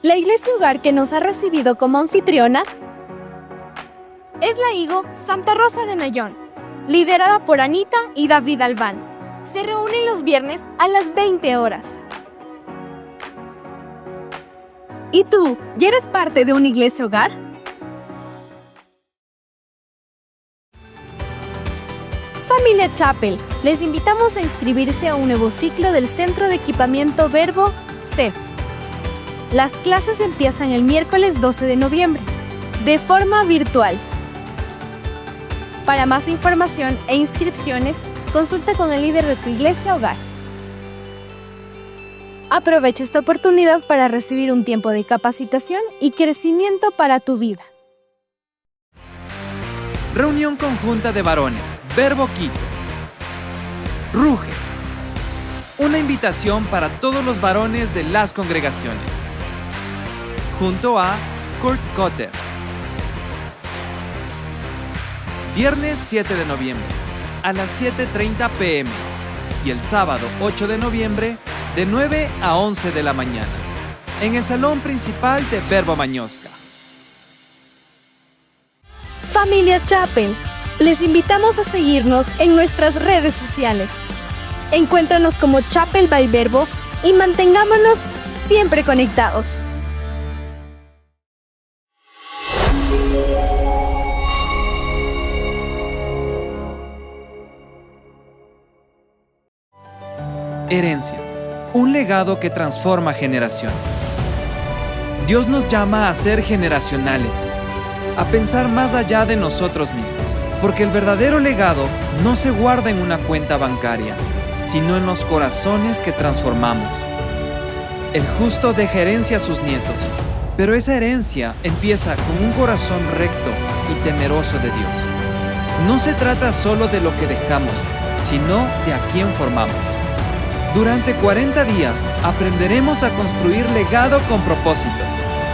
La iglesia hogar que nos ha recibido como anfitriona es la IGO Santa Rosa de Nayón, liderada por Anita y David Albán. Se reúnen los viernes a las 20 horas. ¿Y tú, ya eres parte de una iglesia hogar? Familia Chapel, les invitamos a inscribirse a un nuevo ciclo del Centro de Equipamiento Verbo, CEF. Las clases empiezan el miércoles 12 de noviembre, de forma virtual. Para más información e inscripciones, consulta con el líder de tu iglesia hogar. Aprovecha esta oportunidad para recibir un tiempo de capacitación y crecimiento para tu vida. Reunión conjunta de varones, Verbo Quito. Ruge. Una invitación para todos los varones de las congregaciones. Junto a Kurt Cotter. Viernes 7 de noviembre, a las 7:30 p.m. y el sábado 8 de noviembre, de 9 a 11 de la mañana, en el salón principal de Verbo Mañosca. Familia Chapel, les invitamos a seguirnos en nuestras redes sociales. Encuéntranos como Chapel by Verbo y mantengámonos siempre conectados. Herencia, un legado que transforma generaciones. Dios nos llama a ser generacionales, a pensar más allá de nosotros mismos, porque el verdadero legado no se guarda en una cuenta bancaria, sino en los corazones que transformamos. El justo deja herencia a sus nietos, pero esa herencia empieza con un corazón recto y temeroso de Dios. No se trata solo de lo que dejamos, sino de a quién formamos. Durante 40 días aprenderemos a construir legado con propósito,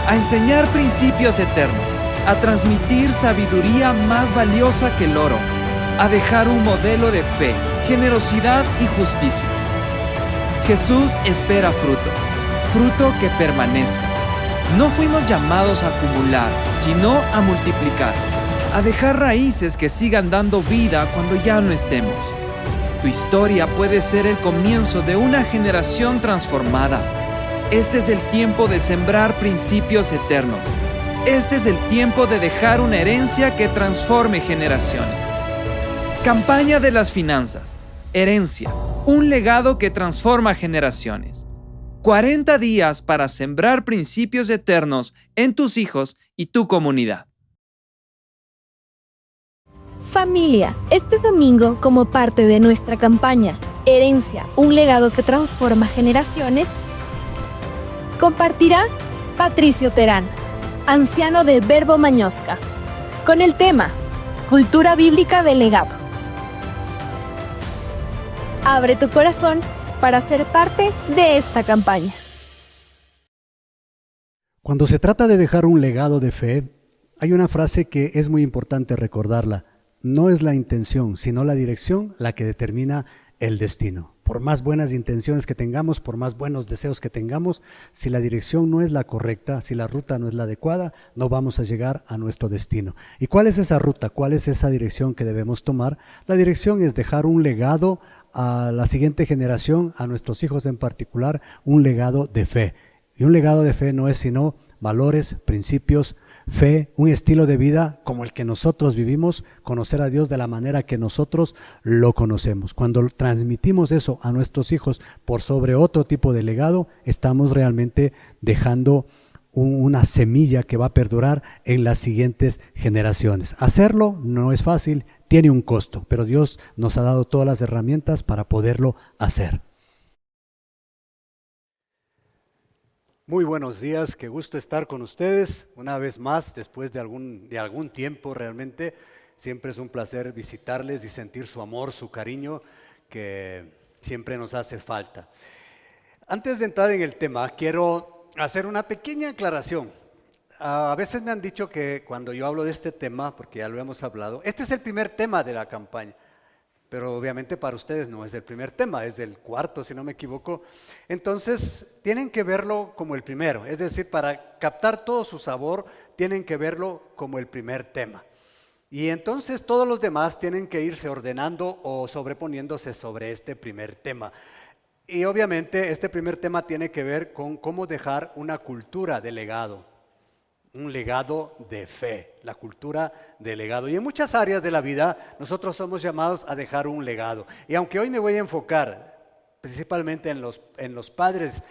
a enseñar principios eternos, a transmitir sabiduría más valiosa que el oro, a dejar un modelo de fe, generosidad y justicia. Jesús espera fruto que permanezca. No fuimos llamados a acumular, sino a multiplicar, a dejar raíces que sigan dando vida cuando ya no estemos. Tu historia puede ser el comienzo de una generación transformada. Este es el tiempo de sembrar principios eternos. Este es el tiempo de dejar una herencia que transforme generaciones. Campaña de las finanzas. Herencia. Un legado que transforma generaciones. 40 días para sembrar principios eternos en tus hijos y tu comunidad. Familia, este domingo, como parte de nuestra campaña Herencia, un legado que transforma generaciones, compartirá Patricio Terán, anciano de Verbo Mañosca, con el tema Cultura Bíblica del Legado. Abre tu corazón para ser parte de esta campaña. Cuando se trata de dejar un legado de fe, hay una frase que es muy importante recordarla. No es la intención, sino la dirección la que determina el destino. Por más buenas intenciones que tengamos, por más buenos deseos que tengamos, si la dirección no es la correcta, si la ruta no es la adecuada, no vamos a llegar a nuestro destino. ¿Y cuál es esa ruta? ¿Cuál es esa dirección que debemos tomar? La dirección es dejar un legado a la siguiente generación, a nuestros hijos en particular, un legado de fe. Y un legado de fe no es sino valores, principios, fe, un estilo de vida como el que nosotros vivimos, conocer a Dios de la manera que nosotros lo conocemos. Cuando transmitimos eso a nuestros hijos por sobre otro tipo de legado, estamos realmente dejando una semilla que va a perdurar en las siguientes generaciones. Hacerlo no es fácil, tiene un costo, pero Dios nos ha dado todas las herramientas para poderlo hacer. Muy buenos días, qué gusto estar con ustedes una vez más después de algún tiempo. Realmente siempre es un placer visitarles y sentir su amor, su cariño que siempre nos hace falta. Antes de entrar en el tema, quiero hacer una pequeña aclaración. A veces me han dicho que cuando yo hablo de este tema, porque ya lo hemos hablado, este es el primer tema de la campaña. pero obviamente para ustedes no es el primer tema, es el cuarto, si no me equivoco. Entonces, tienen que verlo como el primero, es decir, para captar todo su sabor, tienen que verlo como el primer tema. Y entonces todos los demás tienen que irse ordenando o sobreponiéndose sobre este primer tema. Y obviamente este primer tema tiene que ver con cómo dejar una cultura de legado. Un legado de fe, la cultura de legado. Y en muchas áreas de la vida nosotros somos llamados a dejar un legado. Y aunque hoy me voy a enfocar principalmente en los padres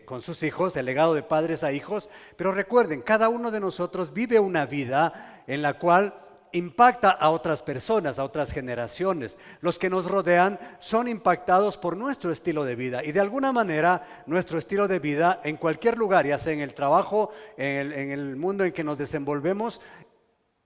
con sus hijos, el legado de padres a hijos, pero recuerden, cada uno de nosotros vive una vida en la cual impacta a otras personas, a otras generaciones. Los que nos rodean son impactados por nuestro estilo de vida y de alguna manera nuestro estilo de vida en cualquier lugar, ya sea en el trabajo, en el mundo en que nos desenvolvemos,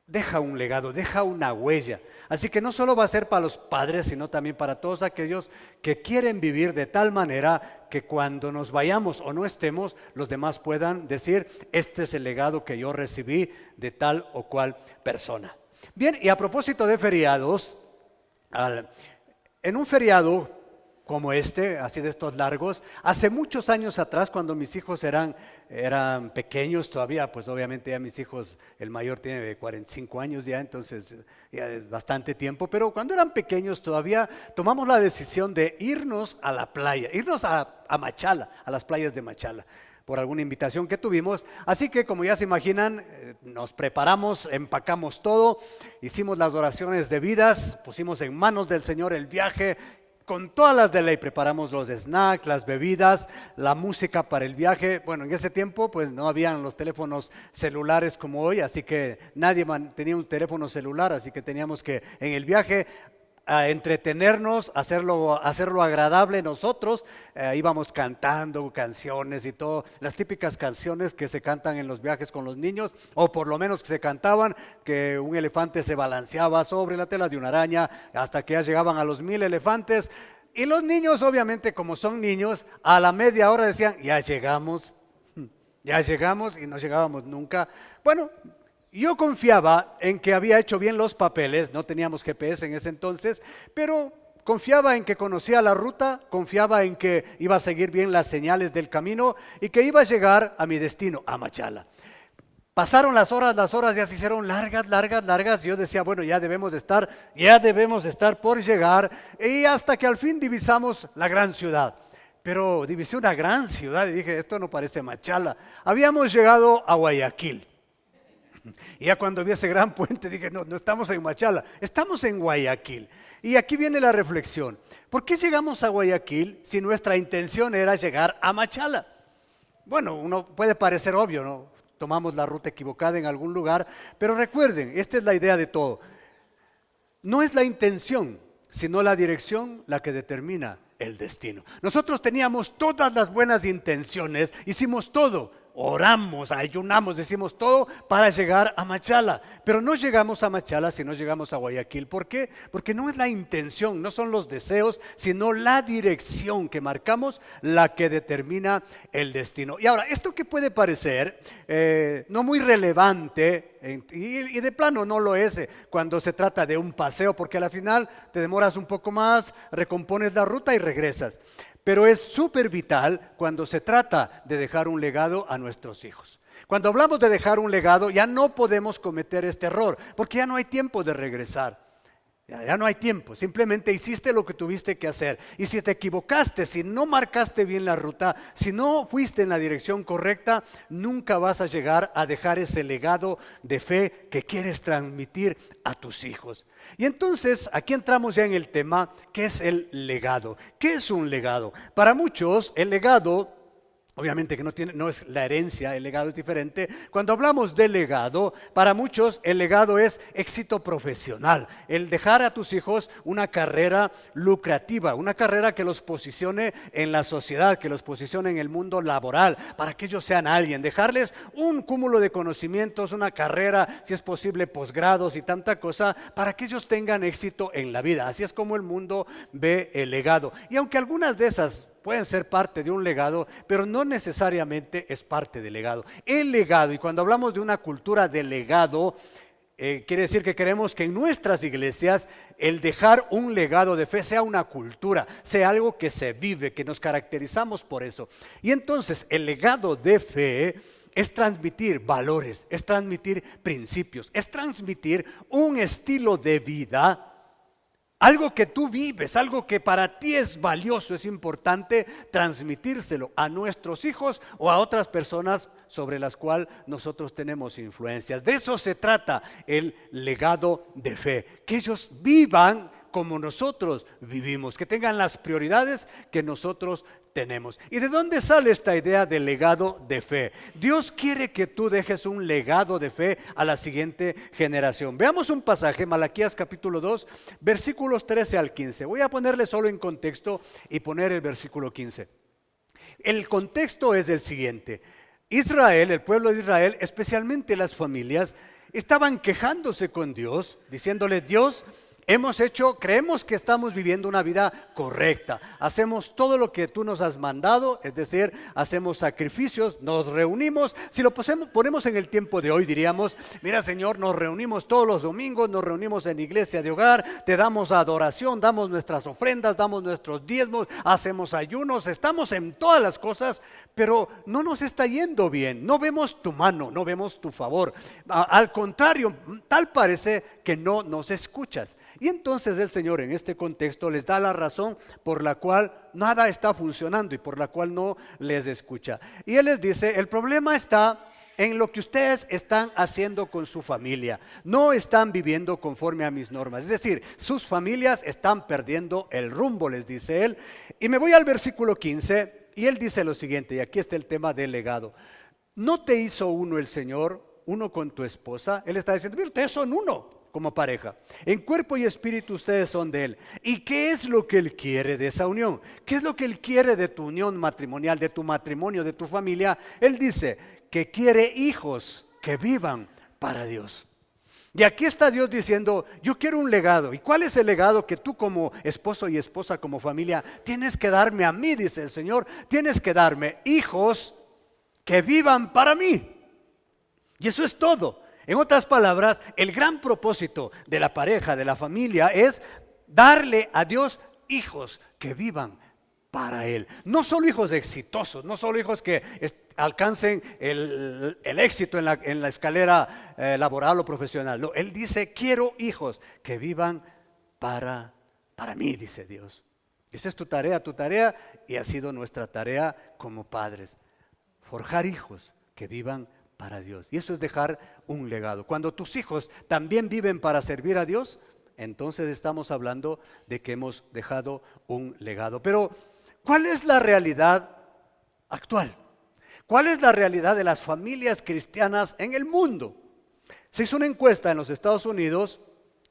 deja un legado, deja una huella. Así que no solo va a ser para los padres, sino también para todos aquellos que quieren vivir de tal manera que cuando nos vayamos o no estemos, los demás puedan decir, este es el legado que yo recibí de tal o cual persona. Bien, y a propósito de feriados, en un feriado como este, así de estos largos, hace muchos años atrás, cuando mis hijos eran pequeños todavía, pues obviamente ya mis hijos, el mayor tiene 45 años ya, entonces ya es bastante tiempo, pero cuando eran pequeños todavía tomamos la decisión de irnos a la playa, irnos a Machala, a las playas de Machala, por alguna invitación que tuvimos. Así que, como ya se imaginan, nos preparamos, empacamos todo, hicimos las oraciones debidas, pusimos en manos del Señor el viaje, con todas las de ley, preparamos los snacks, las bebidas, la música para el viaje. Bueno, en ese tiempo pues no habían los teléfonos celulares como hoy, así que nadie tenía un teléfono celular, así que teníamos que en el viaje a entretenernos, hacerlo agradable nosotros. Íbamos cantando canciones y todo, las típicas canciones que se cantan en los viajes con los niños, o por lo menos que se cantaban, que un elefante se balanceaba sobre la tela de una araña hasta que ya llegaban a los 1000 elefantes. Y los niños, obviamente, como son niños, a la media hora decían, ya llegamos, y no llegábamos nunca. Bueno, yo confiaba en que había hecho bien los papeles, no teníamos GPS en ese entonces, pero confiaba en que conocía la ruta, confiaba en que iba a seguir bien las señales del camino y que iba a llegar a mi destino, a Machala. Pasaron las horas ya se hicieron largas, y yo decía, bueno, ya debemos de estar por llegar, y hasta que al fin divisamos la gran ciudad. Pero divisé una gran ciudad y dije, esto no parece Machala. Habíamos llegado a Guayaquil. Y ya cuando vi ese gran puente dije, no estamos en Machala, estamos en Guayaquil. Y aquí viene la reflexión. ¿Por qué llegamos a Guayaquil si nuestra intención era llegar a Machala? Bueno, uno puede parecer obvio, ¿no? Tomamos la ruta equivocada en algún lugar, pero recuerden, esta es la idea de todo. No es la intención, sino la dirección la que determina el destino. Nosotros teníamos todas las buenas intenciones, hicimos todo. Oramos, ayunamos, decimos todo para llegar a Machala, pero no llegamos a Machala sino llegamos a Guayaquil. ¿Por qué? Porque no es la intención, no son los deseos, sino la dirección que marcamos la que determina el destino. Y ahora, esto que puede parecer no muy relevante, y de plano no lo es cuando se trata de un paseo, porque al final te demoras un poco más, recompones la ruta y regresas. Pero es súper vital cuando se trata de dejar un legado a nuestros hijos. Cuando hablamos de dejar un legado, ya no podemos cometer este error, porque ya no hay tiempo de regresar. Ya no hay tiempo, simplemente hiciste lo que tuviste que hacer. Y si te equivocaste, si no marcaste bien la ruta, si no fuiste en la dirección correcta, nunca vas a llegar a dejar ese legado de fe que quieres transmitir a tus hijos. Y entonces aquí entramos ya en el tema, ¿qué es el legado? ¿Qué es un legado? Para muchos el legado, obviamente que no es la herencia, el legado es diferente. Cuando hablamos de legado, para muchos el legado es éxito profesional, el dejar a tus hijos una carrera lucrativa, una carrera que los posicione en la sociedad, que los posicione en el mundo laboral, para que ellos sean alguien, dejarles un cúmulo de conocimientos, una carrera, si es posible posgrados y tanta cosa, para que ellos tengan éxito en la vida. Así es como el mundo ve el legado. Y aunque algunas de esas pueden ser parte de un legado, pero no necesariamente es parte del legado. El legado, y cuando hablamos de una cultura de legado, Quiere decir que queremos que en nuestras iglesias el dejar un legado de fe sea una cultura, sea algo que se vive, que nos caracterizamos por eso. Y entonces el legado de fe es transmitir valores, es transmitir principios, es transmitir un estilo de vida, algo que tú vives, algo que para ti es valioso, es importante transmitírselo a nuestros hijos o a otras personas sobre las cuales nosotros tenemos influencias. De eso se trata el legado de fe, que ellos vivan como nosotros vivimos, que tengan las prioridades que nosotros tenemos. ¿Y de dónde sale esta idea de legado de fe? Dios quiere que tú dejes un legado de fe a la siguiente generación. Veamos un pasaje, Malaquías capítulo 2, versículos 13 al 15. Voy a ponerle solo en contexto y poner el versículo 15. El contexto es el siguiente. Israel, el pueblo de Israel, especialmente las familias, estaban quejándose con Dios, diciéndole: Dios, creemos que estamos viviendo una vida correcta, hacemos todo lo que tú nos has mandado, es decir, hacemos sacrificios, nos reunimos. Si lo ponemos en el tiempo de hoy, diríamos: mira, Señor, nos reunimos todos los domingos, nos reunimos en iglesia de hogar, te damos adoración, damos nuestras ofrendas, damos nuestros diezmos, hacemos ayunos, estamos en todas las cosas, pero no nos está yendo bien, no vemos tu mano, no vemos tu favor. Al contrario, tal parece que no nos escuchas. Y entonces el Señor en este contexto les da la razón por la cual nada está funcionando y por la cual no les escucha. Y Él les dice: el problema está en lo que ustedes están haciendo con su familia. No están viviendo conforme a mis normas. Es decir, sus familias están perdiendo el rumbo, les dice Él. Y me voy al versículo 15 y Él dice lo siguiente, y aquí está el tema del legado. ¿No te hizo uno el Señor, uno con tu esposa? Él está diciendo: mira, ustedes son uno como pareja, en cuerpo y espíritu ustedes son de Él. ¿Y qué es lo que Él quiere de esa unión? ¿Qué es lo que Él quiere de tu unión matrimonial, de tu matrimonio, de tu familia? Él dice que quiere hijos que vivan para Dios. Y aquí está Dios diciendo: yo quiero un legado. ¿Y cuál es el legado que tú como esposo y esposa, como familia, tienes que darme a mí? Dice el Señor: tienes que darme hijos que vivan para mí. Y eso es todo. En otras palabras, el gran propósito de la pareja, de la familia, es darle a Dios hijos que vivan para Él. No solo hijos exitosos, no solo hijos que alcancen el éxito en la escalera laboral o profesional. No, Él dice: quiero hijos que vivan para mí, dice Dios. Esa es tu tarea y ha sido nuestra tarea como padres. Forjar hijos que vivan para Dios. Y eso es dejar un legado. Cuando tus hijos también viven para servir a Dios, entonces estamos hablando de que hemos dejado un legado. Pero ¿cuál es la realidad actual? ¿Cuál es la realidad de las familias cristianas en el mundo? Se hizo una encuesta en los Estados Unidos.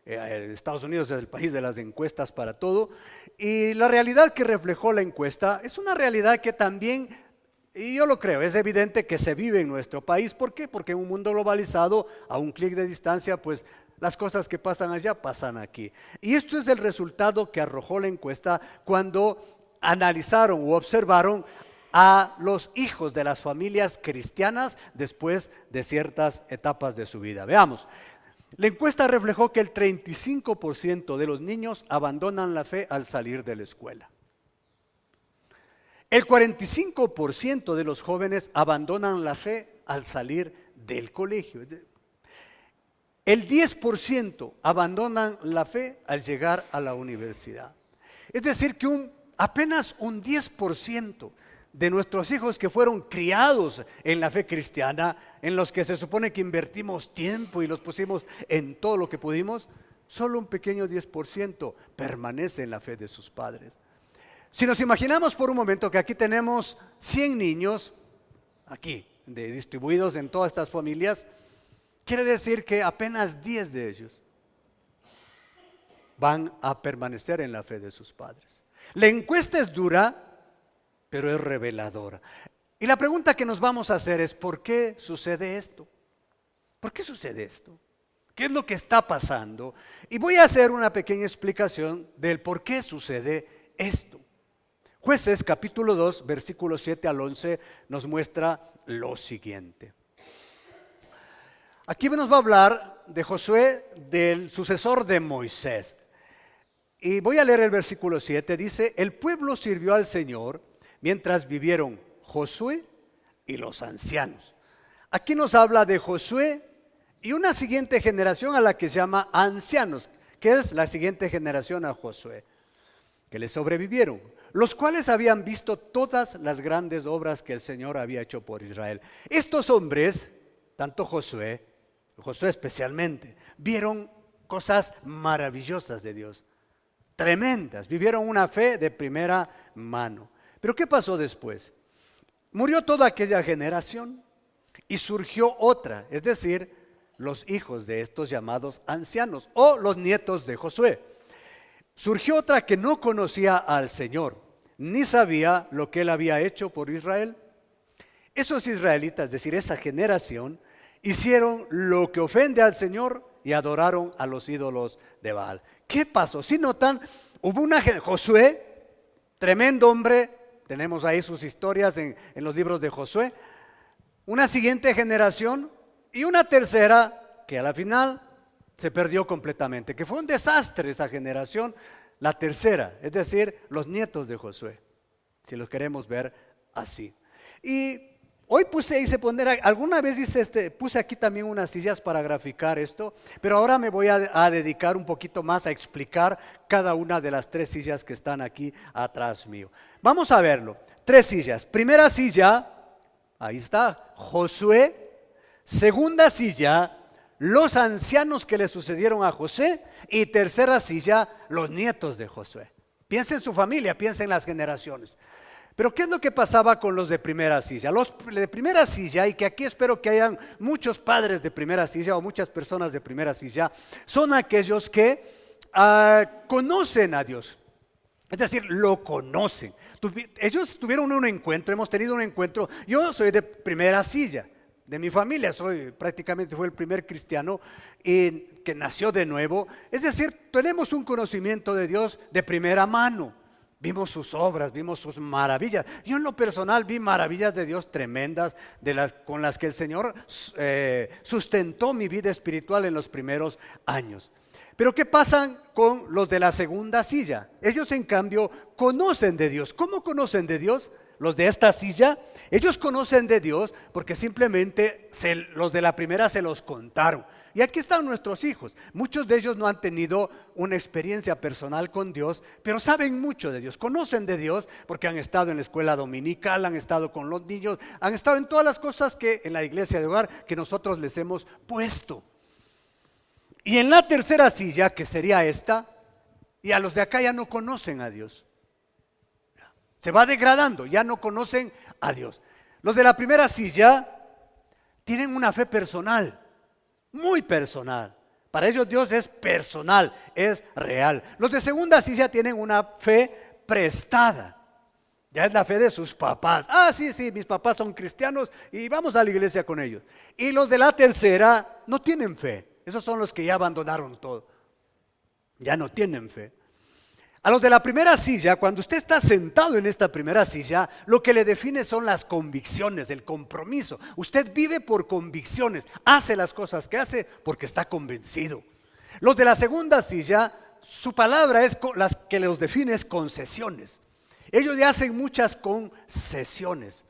Estados Unidos es el país de las encuestas para todo. Y la realidad que reflejó la encuesta es una realidad que también, y yo lo creo, es evidente que se vive en nuestro país. ¿Por qué? Porque en un mundo globalizado, a un clic de distancia, pues las cosas que pasan allá pasan aquí. Y esto es el resultado que arrojó la encuesta cuando analizaron u observaron a los hijos de las familias cristianas después de ciertas etapas de su vida. Veamos. La encuesta reflejó que el 35% de los niños abandonan la fe al salir de la escuela. El 45% de los jóvenes abandonan la fe al salir del colegio. El 10% abandonan la fe al llegar a la universidad. Es decir, que apenas un 10% de nuestros hijos que fueron criados en la fe cristiana, en los que se supone que invertimos tiempo y los pusimos en todo lo que pudimos, solo un pequeño 10% permanece en la fe de sus padres. Si nos imaginamos por un momento que aquí tenemos 100 niños, aquí, distribuidos en todas estas familias, quiere decir que apenas 10 de ellos van a permanecer en la fe de sus padres. La encuesta es dura, pero es reveladora. Y la pregunta que nos vamos a hacer es: ¿por qué sucede esto? ¿Por qué sucede esto? ¿Qué es lo que está pasando? Y voy a hacer una pequeña explicación del por qué sucede esto. Jueces capítulo 2, versículos 7 al 11 nos muestra lo siguiente. Aquí nos va a hablar de Josué, del sucesor de Moisés. Y voy a leer el versículo 7, dice: el pueblo sirvió al Señor mientras vivieron Josué y los ancianos. Aquí nos habla de Josué y una siguiente generación a la que se llama ancianos, que es la siguiente generación a Josué, que le sobrevivieron, los cuales habían visto todas las grandes obras que el Señor había hecho por Israel. Estos hombres, tanto Josué especialmente, vieron cosas maravillosas de Dios, tremendas, vivieron una fe de primera mano. Pero ¿qué pasó después? Murió toda aquella generación y surgió otra, es decir, los hijos de estos llamados ancianos o los nietos de Josué. Surgió otra que no conocía al Señor, ni sabía lo que él había hecho por Israel. Esos israelitas, es decir, esa generación, hicieron lo que ofende al Señor y adoraron a los ídolos de Baal. ¿Qué pasó? Si notan, hubo Josué, tremendo hombre, tenemos ahí sus historias en los libros de Josué, una siguiente generación y una tercera que a la final se perdió completamente, que fue un desastre esa generación, la tercera, es decir, los nietos de Josué, si los queremos ver así. Y hoy hice poner, alguna vez puse aquí también unas sillas para graficar esto, pero ahora me voy a dedicar un poquito más a explicar cada una de las 3 sillas que están aquí atrás mío. Vamos a verlo, 3 sillas. Primera silla, ahí está, Josué. Segunda silla, los ancianos que le sucedieron a José. Y tercera silla, los nietos de Josué. Piensa en su familia, piensa en las generaciones. Pero ¿qué es lo que pasaba con los de primera silla? Los de primera silla, y que aquí espero que hayan muchos padres de primera silla o muchas personas de primera silla, son aquellos que conocen a Dios. Es decir, lo conocen. Ellos tuvieron un encuentro, hemos tenido un encuentro. Yo soy de primera silla. De mi familia, prácticamente fue el primer cristiano que nació de nuevo. Es decir, tenemos un conocimiento de Dios de primera mano. Vimos sus obras, vimos sus maravillas. Yo en lo personal vi maravillas de Dios tremendas con las que el Señor sustentó mi vida espiritual en los primeros años. Pero ¿qué pasa con los de la segunda silla? Ellos en cambio conocen de Dios. ¿Cómo conocen de Dios? Los de esta silla, ellos conocen de Dios porque simplemente los de la primera se los contaron. Y aquí están nuestros hijos. Muchos de ellos no han tenido una experiencia personal con Dios, pero saben mucho de Dios, conocen de Dios porque han estado en la escuela dominical, han estado con los niños, han estado en todas las cosas que en la iglesia de hogar que nosotros les hemos puesto. Y en la tercera silla, que sería esta, y a los de acá ya no conocen a Dios. Se va degradando, ya no conocen a Dios. Los de la primera silla tienen una fe personal, muy personal. Para ellos Dios es personal, es real. Los de segunda silla tienen una fe prestada. Ya es la fe de sus papás. Sí, mis papás son cristianos y vamos a la iglesia con ellos. Y los de la tercera no tienen fe. Esos son los que ya abandonaron todo. Ya no tienen fe. A los de la primera silla, cuando usted está sentado en esta primera silla, lo que le define son las convicciones, el compromiso. Usted vive por convicciones, hace las cosas que hace porque está convencido. Los de la segunda silla, su palabra es las que los define es concesiones. Ellos ya hacen muchas concesiones.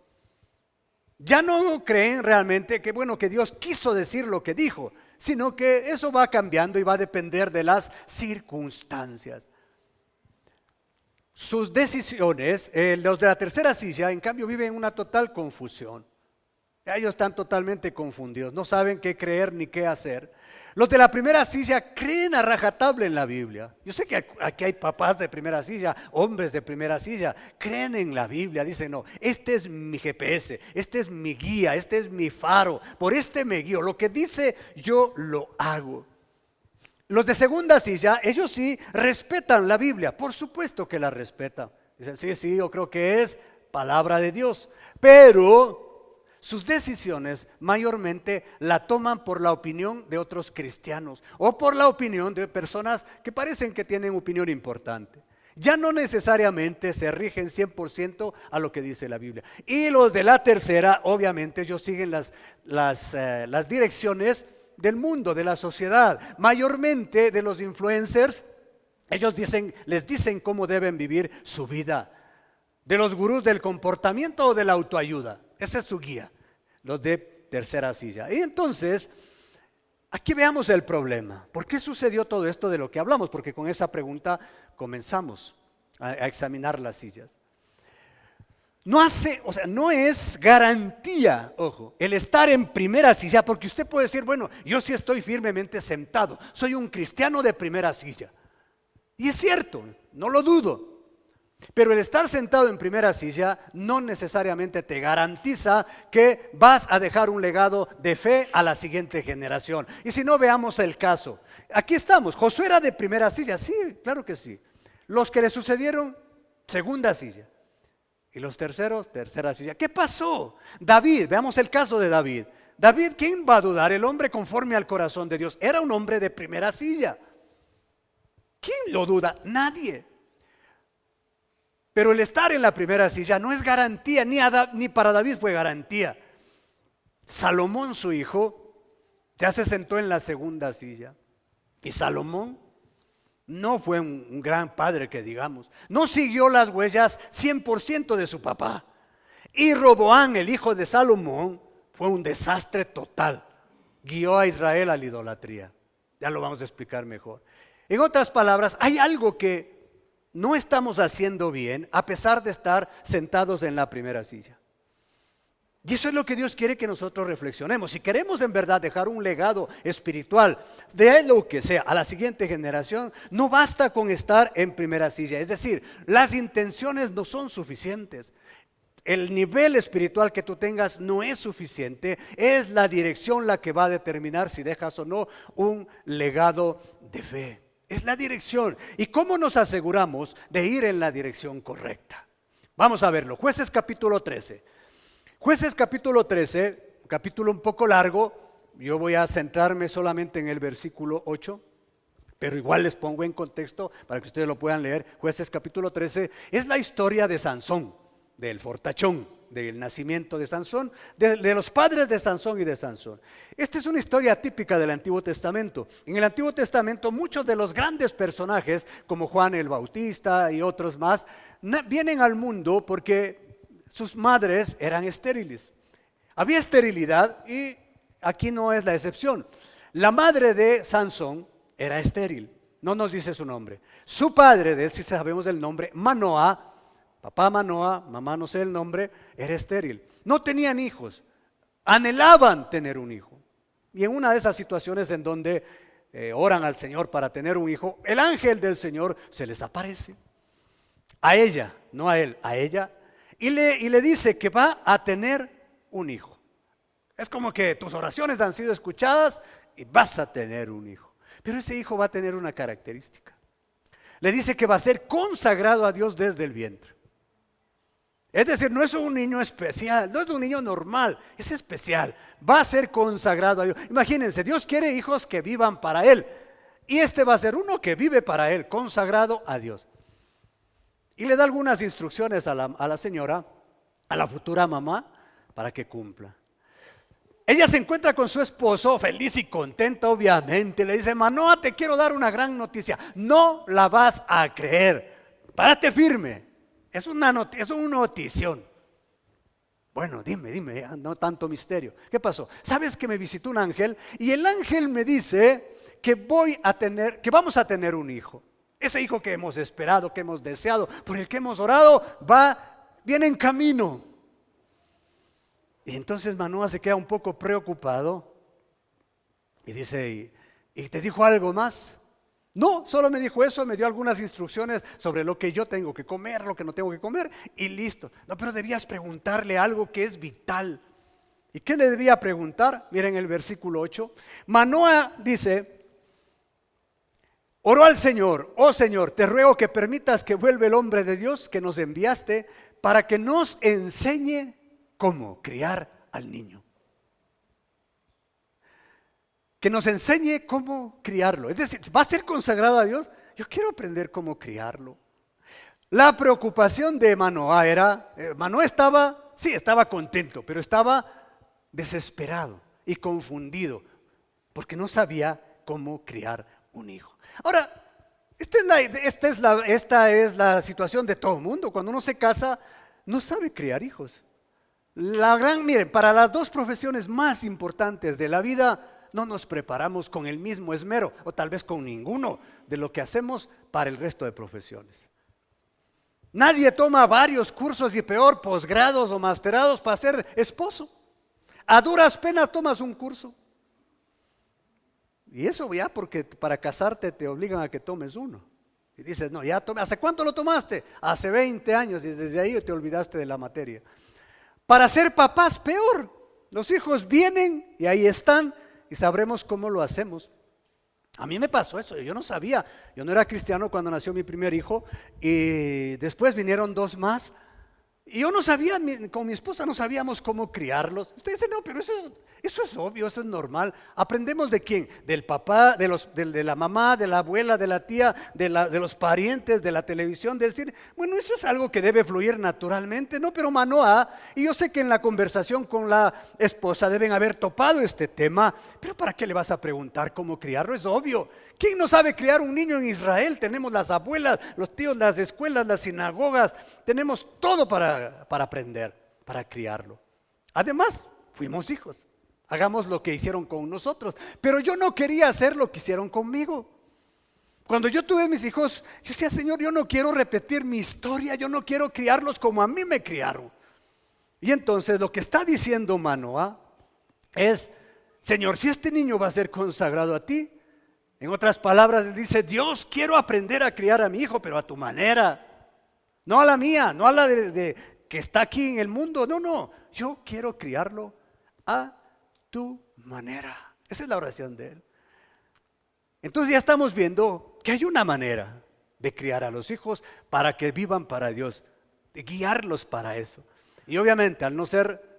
Ya no creen realmente que Dios quiso decir lo que dijo, sino que eso va cambiando y va a depender de las circunstancias. Sus decisiones, los de la tercera silla, en cambio, viven en una total confusión. Ellos están totalmente confundidos, no saben qué creer ni qué hacer. Los de la primera silla creen a rajatabla en la Biblia. Yo sé que aquí hay papás de primera silla, hombres de primera silla, creen en la Biblia, dicen, no, este es mi GPS, este es mi guía, este es mi faro, por este me guío, lo que dice yo lo hago. Los de segunda silla, ellos sí respetan la Biblia, por supuesto que la respetan. Dicen, sí, yo creo que es palabra de Dios, pero sus decisiones mayormente la toman por la opinión de otros cristianos o por la opinión de personas que parecen que tienen opinión importante. Ya no necesariamente se rigen 100% a lo que dice la Biblia. Y los de la tercera, obviamente, ellos siguen las direcciones del mundo, de la sociedad, mayormente de los influencers. Ellos les dicen cómo deben vivir su vida. De los gurús del comportamiento o de la autoayuda. Esa es su guía, los de tercera silla. Y entonces, aquí veamos el problema. ¿Por qué sucedió todo esto de lo que hablamos? Porque con esa pregunta comenzamos a examinar las sillas. No es garantía, ojo, el estar en primera silla, porque usted puede decir, bueno, yo sí estoy firmemente sentado, soy un cristiano de primera silla. Y es cierto, no lo dudo. Pero el estar sentado en primera silla no necesariamente te garantiza que vas a dejar un legado de fe a la siguiente generación. Y si no, veamos el caso. Aquí estamos, Josué era de primera silla, sí, claro que sí. Los que le sucedieron, segunda silla. Y los terceros, tercera silla. ¿Qué pasó? David, veamos el caso de David. David, ¿quién va a dudar? El hombre conforme al corazón de Dios. Era un hombre de primera silla. ¿Quién lo duda? Nadie. Pero el estar en la primera silla no es garantía, ni para David fue garantía. Salomón, su hijo, ya se sentó en la segunda silla. Y Salomón no fue un gran padre que digamos. No siguió las huellas 100% de su papá. Y Roboán, el hijo de Salomón, fue un desastre total. Guió a Israel a la idolatría. Ya lo vamos a explicar mejor. En otras palabras, hay algo que no estamos haciendo bien a pesar de estar sentados en la primera silla. Y eso es lo que Dios quiere que nosotros reflexionemos. Si queremos en verdad dejar un legado espiritual de lo que sea a la siguiente generación, no basta con estar en primera silla. Es decir, las intenciones no son suficientes. El nivel espiritual que tú tengas no es suficiente. Es la dirección la que va a determinar si dejas o no un legado de fe. Es la dirección. ¿Y cómo nos aseguramos de ir en la dirección correcta? Vamos a verlo. Jueces capítulo 13. Jueces capítulo 13, capítulo un poco largo. Yo voy a centrarme solamente en el versículo 8, pero igual les pongo en contexto para que ustedes lo puedan leer. Jueces capítulo 13 es la historia de Sansón, del fortachón, del nacimiento de Sansón, de los padres de Sansón y de Sansón. Esta es una historia típica del Antiguo Testamento. En el Antiguo Testamento muchos de los grandes personajes, como Juan el Bautista y otros más, vienen al mundo porque sus madres eran estériles. Había esterilidad y aquí no es la excepción. La madre de Sansón era estéril, no nos dice su nombre. Su padre, de él sí sabemos el nombre, Manoah, papá Manoah, mamá no sé el nombre, era estéril. No tenían hijos, anhelaban tener un hijo. Y en una de esas situaciones en donde oran al Señor para tener un hijo, el ángel del Señor se les aparece. A ella, no a él, a ella. Y le dice que va a tener un hijo. Es como que tus oraciones han sido escuchadas y vas a tener un hijo. Pero ese hijo va a tener una característica. Le dice que va a ser consagrado a Dios desde el vientre. Es decir, no es un niño especial, no es un niño normal, es especial. Va a ser consagrado a Dios. Imagínense, Dios quiere hijos que vivan para Él. Y este va a ser uno que vive para Él, consagrado a Dios. Y le da algunas instrucciones a la señora, a la futura mamá, para que cumpla. Ella se encuentra con su esposo, feliz y contenta obviamente. Le dice, Manoah, te quiero dar una gran noticia. No la vas a creer. Párate firme. Es una notición. Bueno, dime, no tanto misterio. ¿Qué pasó? ¿Sabes que me visitó un ángel? Y el ángel me dice que vamos a tener un hijo. Ese hijo que hemos esperado, que hemos deseado, por el que hemos orado, viene en camino. Y entonces Manoah se queda un poco preocupado y dice, ¿y te dijo algo más? No, solo me dijo eso, me dio algunas instrucciones sobre lo que yo tengo que comer, lo que no tengo que comer y listo. No, pero debías preguntarle algo que es vital. ¿Y qué le debía preguntar? Miren el versículo 8. Manoah dice, oró al Señor, oh Señor, te ruego que permitas que vuelva el hombre de Dios que nos enviaste para que nos enseñe cómo criar al niño. Que nos enseñe cómo criarlo. Es decir, ¿va a ser consagrado a Dios? Yo quiero aprender cómo criarlo. La preocupación de Manoah era, Manoah estaba contento, pero estaba desesperado y confundido. porque no sabía cómo criar un hijo. Ahora, esta es la situación de todo el mundo. Cuando uno se casa, no sabe criar hijos. Miren, para las dos profesiones más importantes de la vida, no nos preparamos con el mismo esmero, o tal vez con ninguno de lo que hacemos para el resto de profesiones. Nadie toma varios cursos y peor posgrados o masterados para ser esposo. A duras penas tomas un curso. Y eso ya porque para casarte te obligan a que tomes uno. Y dices, no, ya tomé. ¿Hace cuánto lo tomaste? Hace 20 años y desde ahí te olvidaste de la materia. Para ser papás, peor. Los hijos vienen y ahí están y sabremos cómo lo hacemos. A mí me pasó eso, yo no sabía. Yo no era cristiano cuando nació mi primer hijo y después vinieron dos más. Y yo no sabía, con mi esposa no sabíamos cómo criarlos. Ustedes dicen, no, pero eso es obvio, eso es normal. ¿Aprendemos de quién? Del papá, de la mamá, de la abuela, de la tía, de los parientes, de la televisión, del cine. Bueno, eso es algo que debe fluir naturalmente, ¿no? Pero Manoah, y yo sé que en la conversación con la esposa deben haber topado este tema, pero ¿para qué le vas a preguntar cómo criarlo? Es obvio. ¿Quién no sabe criar un niño en Israel? Tenemos las abuelas, los tíos, las escuelas, las sinagogas, tenemos todo para aprender, para criarlo. Además, fuimos hijos. Hagamos lo que hicieron con nosotros. Pero yo no quería hacer lo que hicieron conmigo. Cuando yo tuve mis hijos, yo decía, Señor, yo no quiero repetir mi historia, yo no quiero criarlos como a mí me criaron. Y entonces lo que está diciendo Manoah es, Señor, si este niño va a ser consagrado a ti, en otras palabras, dice, Dios, quiero aprender a criar a mi hijo, pero a tu manera. No a la mía, no a la de que está aquí en el mundo. No, yo quiero criarlo a tu manera. Esa es la oración de él. Entonces ya estamos viendo que hay una manera de criar a los hijos para que vivan para Dios, de guiarlos para eso. Y obviamente al no ser,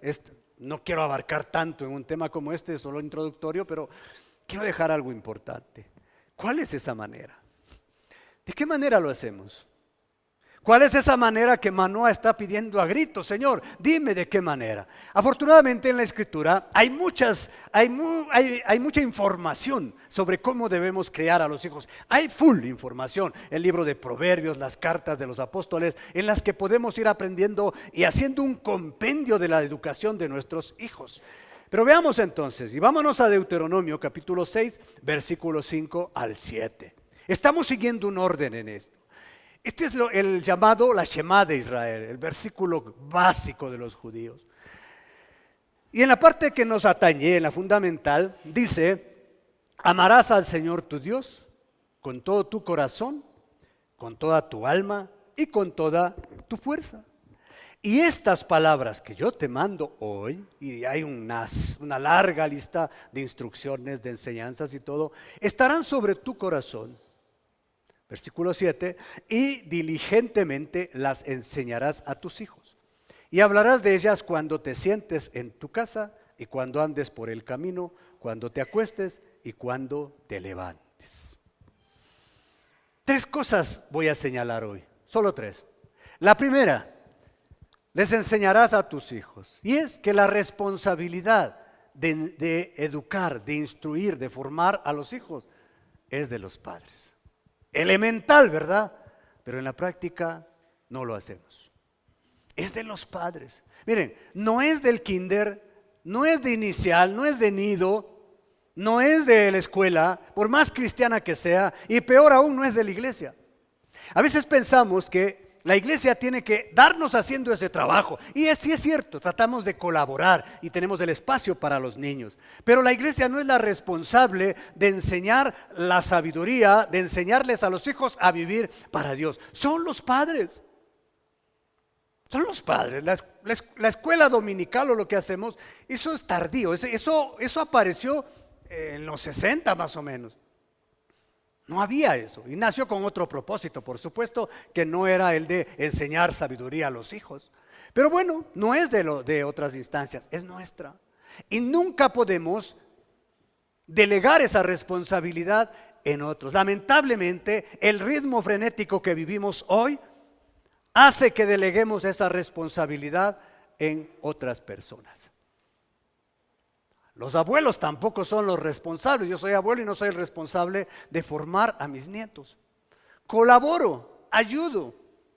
no quiero abarcar tanto en un tema como este, solo introductorio, pero quiero dejar algo importante. ¿Cuál es esa manera? ¿De qué manera lo hacemos? ¿Cuál es esa manera que Manoah está pidiendo a gritos? Señor, dime de qué manera. Afortunadamente en la Escritura hay mucha información sobre cómo debemos criar a los hijos. Hay full información, el libro de Proverbios, las cartas de los apóstoles, en las que podemos ir aprendiendo y haciendo un compendio de la educación de nuestros hijos. Pero veamos entonces, y vámonos a Deuteronomio capítulo 6, versículos 5 al 7. Estamos siguiendo un orden en esto. Este es el llamado la Shema de Israel, el versículo básico de los judíos. Y en la parte que nos atañe, en la fundamental, dice, amarás al Señor tu Dios con todo tu corazón, con toda tu alma y con toda tu fuerza. Y estas palabras que yo te mando hoy, y hay una larga lista de instrucciones, de enseñanzas y todo, estarán sobre tu corazón. Versículo 7, y diligentemente las enseñarás a tus hijos. Y hablarás de ellas cuando te sientes en tu casa y cuando andes por el camino, cuando te acuestes y cuando te levantes. 3 cosas voy a señalar hoy, solo 3. La primera, les enseñarás a tus hijos. Y es que la responsabilidad de educar, de instruir, de formar a los hijos es de los padres. Elemental, ¿verdad? Pero en la práctica no lo hacemos. Es de los padres. Miren, no es del kinder, no es de inicial, no es de nido, no es de la escuela, por más cristiana que sea, y peor aún no es de la iglesia. A veces pensamos que la iglesia tiene que darnos haciendo ese trabajo. Y sí es cierto, tratamos de colaborar y tenemos el espacio para los niños. Pero la iglesia no es la responsable de enseñar la sabiduría, de enseñarles a los hijos a vivir para Dios. Son los padres. Son los padres. La escuela dominical o lo que hacemos, eso es tardío. Eso apareció en los 60 más o menos. No había eso, y nació con otro propósito, por supuesto, que no era el de enseñar sabiduría a los hijos. Pero bueno, no es de otras instancias, es nuestra. Y nunca podemos delegar esa responsabilidad en otros. Lamentablemente, el ritmo frenético que vivimos hoy hace que deleguemos esa responsabilidad en otras personas. Los abuelos tampoco son los responsables. Yo soy abuelo y no soy el responsable de formar a mis nietos. Colaboro, ayudo,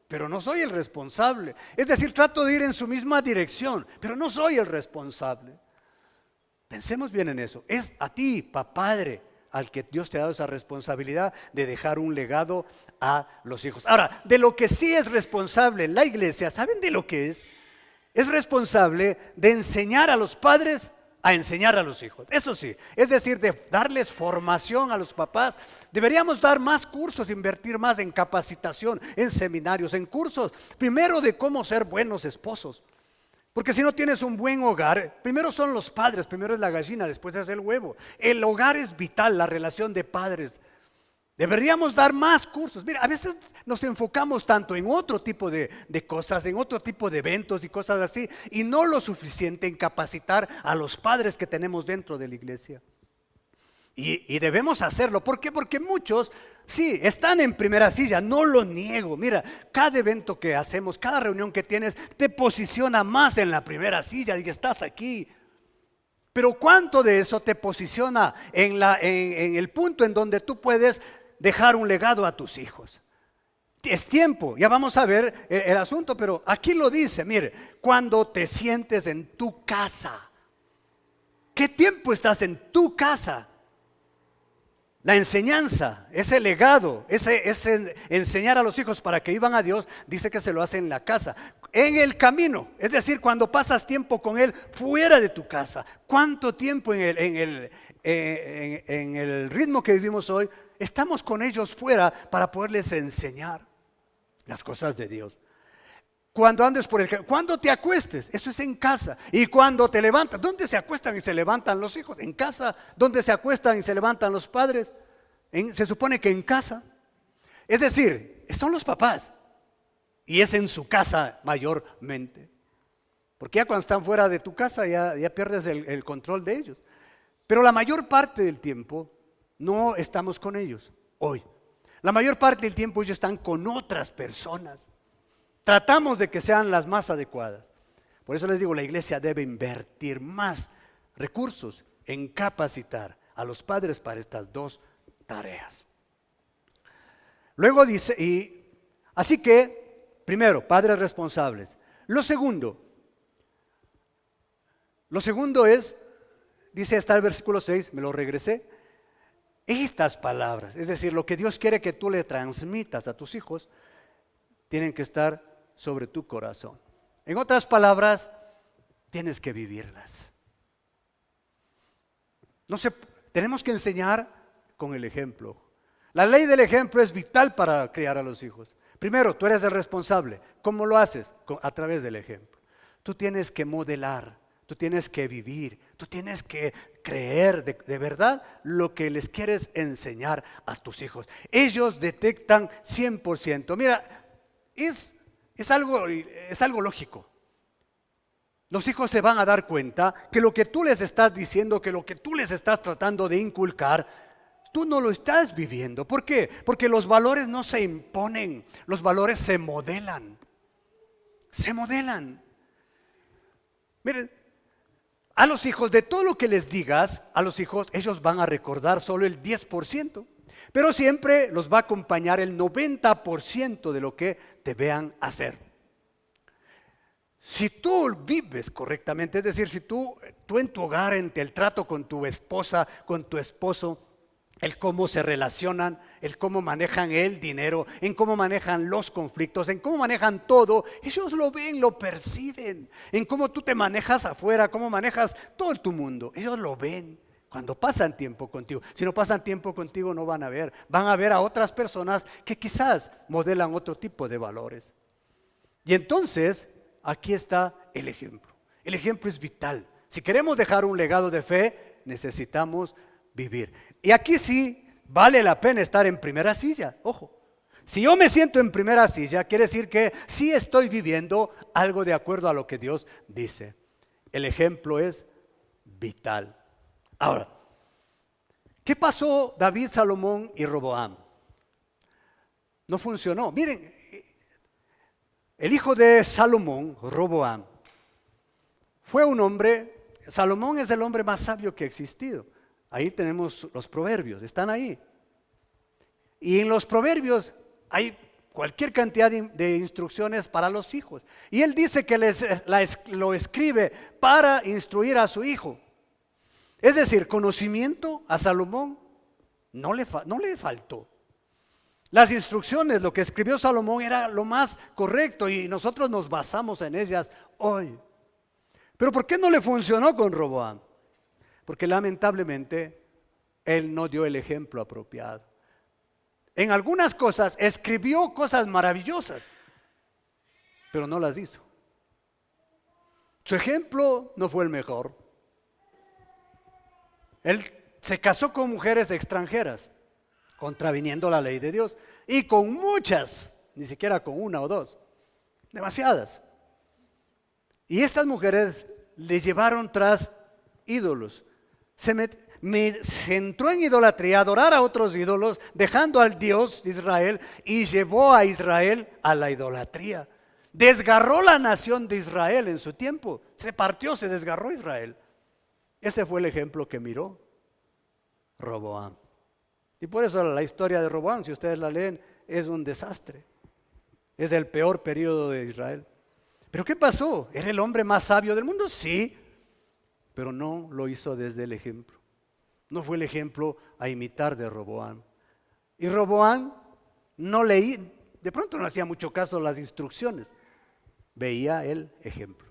pero no soy el responsable. Es decir, trato de ir en su misma dirección, pero no soy el responsable. Pensemos bien en eso. Es a ti, padre, al que Dios te ha dado esa responsabilidad de dejar un legado a los hijos. Ahora, de lo que sí es responsable la iglesia, ¿saben de lo que es? Es responsable de enseñar a los padres a enseñar a los hijos. Eso sí, es decir, de darles formación a los papás. Deberíamos dar más cursos, invertir más en capacitación, en seminarios, en cursos. Primero de cómo ser buenos esposos. Porque si no tienes un buen hogar, primero son los padres, primero es la gallina, después es el huevo. El hogar es vital, la relación de padres. Deberíamos dar más cursos. Mira, a veces nos enfocamos tanto en otro tipo de cosas, en otro tipo de eventos y cosas así, y no lo suficiente en capacitar a los padres que tenemos dentro de la iglesia. Y debemos hacerlo. ¿Por qué? Porque muchos, sí, están en primera silla, no lo niego. Mira, cada evento que hacemos, cada reunión que tienes, te posiciona más en la primera silla y estás aquí. Pero ¿cuánto de eso te posiciona en el punto en donde tú puedes dejar un legado a tus hijos? Es tiempo, ya vamos a ver el asunto, pero aquí lo dice, mire, cuando te sientes en tu casa. ¿Qué tiempo estás en tu casa? La enseñanza, ese legado, ese enseñar a los hijos para que vivan a Dios, dice que se lo hace en la casa. En el camino, es decir, cuando pasas tiempo con Él fuera de tu casa. ¿Cuánto tiempo en el ritmo que vivimos hoy estamos con ellos fuera para poderles enseñar las cosas de Dios? Cuando andes por el camino, cuando te acuestes, eso es en casa. Y cuando te levantas, ¿dónde se acuestan y se levantan los hijos? En casa. ¿Dónde se acuestan y se levantan los padres? Se supone que en casa. Es decir, son los papás. Y es en su casa mayormente. Porque ya cuando están fuera de tu casa ya pierdes el control de ellos. Pero la mayor parte del tiempo no estamos con ellos hoy. La mayor parte del tiempo ellos están con otras personas. Tratamos de que sean las más adecuadas. Por eso les digo, la iglesia debe invertir más recursos en capacitar a los padres para estas dos tareas. Luego dice, así que, primero, padres responsables. Lo segundo es, dice hasta el versículo 6, me lo regresé, estas palabras, es decir, lo que Dios quiere que tú le transmitas a tus hijos, tienen que estar sobre tu corazón. En otras palabras, tienes que vivirlas. Tenemos que enseñar con el ejemplo. La ley del ejemplo es vital para criar a los hijos. Primero, tú eres el responsable. ¿Cómo lo haces? A través del ejemplo. Tú tienes que modelar, tú tienes que vivir, tú tienes que creer de verdad lo que les quieres enseñar a tus hijos. Ellos detectan 100%. Mira, es algo lógico. Los hijos se van a dar cuenta que lo que tú les estás diciendo, que lo que tú les estás tratando de inculcar, tú no lo estás viviendo. ¿Por qué? Porque los valores no se imponen, los valores se modelan. Se modelan. Miren, a los hijos, de todo lo que les digas, a los hijos, ellos van a recordar solo el 10%. Pero siempre los va a acompañar el 90% de lo que te vean hacer. Si tú vives correctamente, es decir, si tú en tu hogar, en el trato con tu esposa, con tu esposo, el cómo se relacionan, el cómo manejan el dinero, en cómo manejan los conflictos, en cómo manejan todo, ellos lo ven, lo perciben, en cómo tú te manejas afuera, cómo manejas todo tu mundo, ellos lo ven. Cuando pasan tiempo contigo. Si no pasan tiempo contigo no van a ver a otras personas que quizás modelan otro tipo de valores. Y entonces aquí está el ejemplo. El ejemplo es vital. Si queremos dejar un legado de fe, necesitamos vivir. Y aquí sí vale la pena estar en primera silla. Ojo, si yo me siento en primera silla, quiere decir que sí estoy viviendo algo de acuerdo a lo que Dios dice. El ejemplo es vital. Ahora, ¿qué pasó David, Salomón y Roboam? No funcionó. Miren, el hijo de Salomón, Roboam, fue un hombre, Salomón es el hombre más sabio que ha existido. Ahí tenemos los proverbios, están ahí. Y en los proverbios hay cualquier cantidad de instrucciones para los hijos. Y él dice que lo escribe para instruir a su hijo. Es decir, conocimiento a Salomón no le faltó. Las instrucciones, lo que escribió Salomón era lo más correcto y nosotros nos basamos en ellas hoy. Pero ¿por qué no le funcionó con Roboam? Porque lamentablemente él no dio el ejemplo apropiado. En algunas cosas escribió cosas maravillosas, pero no las hizo. Su ejemplo no fue el mejor. Él se casó con mujeres extranjeras, contraviniendo la ley de Dios, y con muchas, ni siquiera con una o dos, demasiadas. Y estas mujeres le llevaron tras ídolos. Se entró en idolatría, a adorar a otros ídolos, dejando al Dios de Israel, y llevó a Israel a la idolatría. Desgarró la nación de Israel en su tiempo. Se partió, se desgarró Israel. Ese fue el ejemplo que miró Roboam. Y por eso la historia de Roboam, si ustedes la leen, es un desastre. Es el peor periodo de Israel. ¿Pero qué pasó? ¿Era el hombre más sabio del mundo? Sí, pero no lo hizo desde el ejemplo. No fue el ejemplo a imitar de Roboam. Y Roboam de pronto no hacía mucho caso a las instrucciones, veía el ejemplo.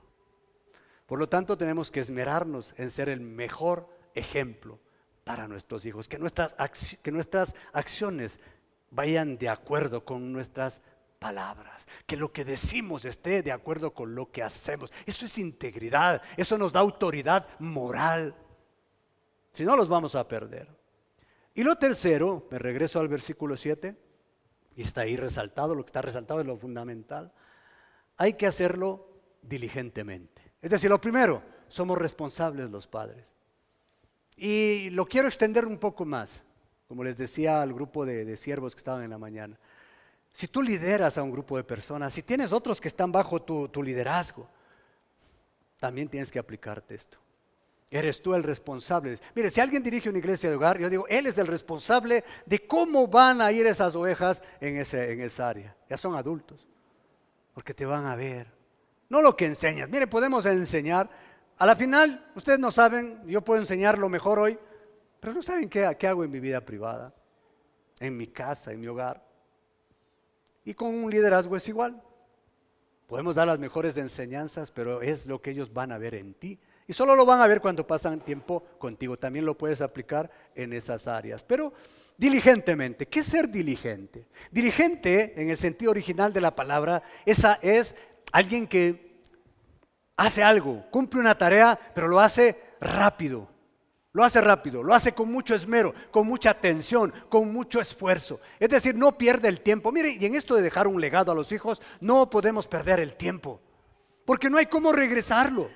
Por lo tanto, tenemos que esmerarnos en ser el mejor ejemplo para nuestros hijos, que nuestras acciones vayan de acuerdo con nuestras palabras, que lo que decimos esté de acuerdo con lo que hacemos. Eso es integridad, eso nos da autoridad moral. Si no, los vamos a perder. Y lo tercero, me regreso al versículo 7, y está ahí resaltado, lo que está resaltado es lo fundamental. Hay que hacerlo diligentemente. Es decir, lo primero, somos responsables los padres. Y lo quiero extender un poco más, como les decía al grupo de siervos que estaban en la mañana. Si tú lideras a un grupo de personas, si tienes otros que están bajo tu liderazgo, también tienes que aplicarte esto. Eres tú el responsable. Mire, si alguien dirige una iglesia de hogar, yo digo, él es el responsable de cómo van a ir esas ovejas en esa área. Ya son adultos, porque te van a ver. No lo que enseñas. Mire, podemos enseñar. A la final, ustedes no saben, yo puedo enseñar lo mejor hoy, pero no saben qué hago en mi vida privada, en mi casa, en mi hogar. Y con un liderazgo es igual. Podemos dar las mejores enseñanzas, pero es lo que ellos van a ver en ti. Y solo lo van a ver cuando pasan tiempo contigo. También lo puedes aplicar en esas áreas. Pero diligentemente. ¿Qué es ser diligente? Diligente, en el sentido original de la palabra, esa es alguien que hace algo, cumple una tarea, pero lo hace rápido. Lo hace con mucho esmero, con mucha atención, con mucho esfuerzo. Es decir, no pierde el tiempo. Mire, y en esto de dejar un legado a los hijos, no podemos perder el tiempo, porque no hay cómo regresarlo.